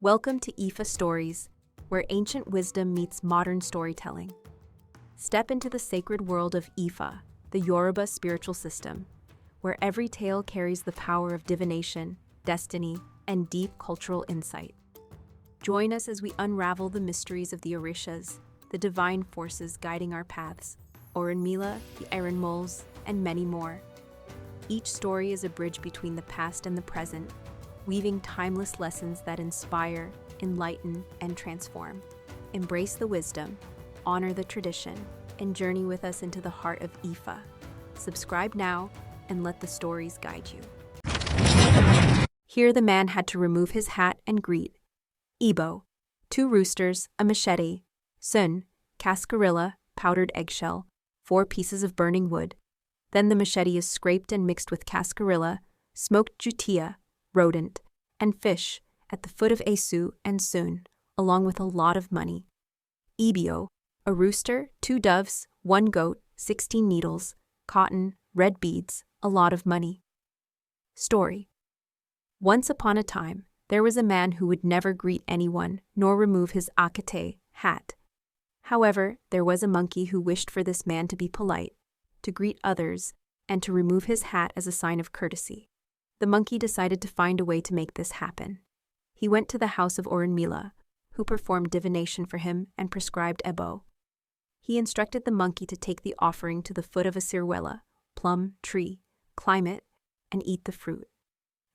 Welcome to Ifa Stories, where ancient wisdom meets modern storytelling. Step into the sacred world of Ifa, the Yoruba spiritual system, where every tale carries the power of divination, destiny, and deep cultural insight. Join us as we unravel the mysteries of the Orishas, the divine forces guiding our paths, Òrúnmìlà, the Iron Moles, and many more. Each story is a bridge between the past and the present, weaving timeless lessons that inspire, enlighten, and transform. Embrace the wisdom, honor the tradition, and journey with us into the heart of Ifa. Subscribe now and let the stories guide you. Here the man had to remove his hat and greet Ibo, 2 roosters, a machete, Sun, cascarilla, powdered eggshell, 4 pieces of burning wood. Then the machete is scraped and mixed with cascarilla, smoked jutia, rodent, and fish at the foot of Esu and Sun, along with a lot of money. Ibio, a rooster, 2 doves, 1 goat, 16 needles, cotton, red beads, a lot of money. Story. Once upon a time, there was a man who would never greet anyone nor remove his Akètè hat. However, there was a monkey who wished for this man to be polite, to greet others, and to remove his hat as a sign of courtesy. The monkey decided to find a way to make this happen. He went to the house of Òrúnmìlà, who performed divination for him and prescribed ebo. He instructed the monkey to take the offering to the foot of a ciruela, plum tree, climb it, and eat the fruit.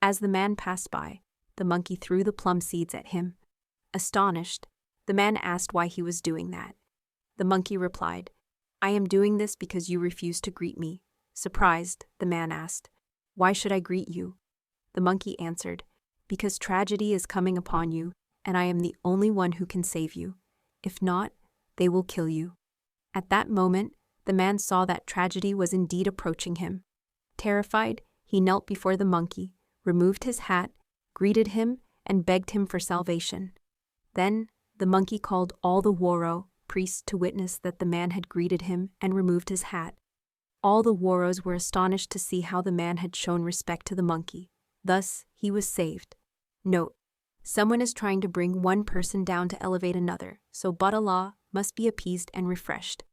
As the man passed by, the monkey threw the plum seeds at him. Astonished, the man asked why he was doing that. The monkey replied, "I am doing this because you refused to greet me." Surprised, the man asked, "Why should I greet you?" The monkey answered, "Because tragedy is coming upon you, and I am the only one who can save you. If not, they will kill you." At that moment, the man saw that tragedy was indeed approaching him. Terrified, he knelt before the monkey, removed his hat, greeted him, and begged him for salvation. Then, the monkey called all the woro priests to witness that the man had greeted him and removed his hat. All the woros were astonished to see how the man had shown respect to the monkey. Thus, he was saved. Note: someone is trying to bring one person down to elevate another, so but Allah must be appeased and refreshed.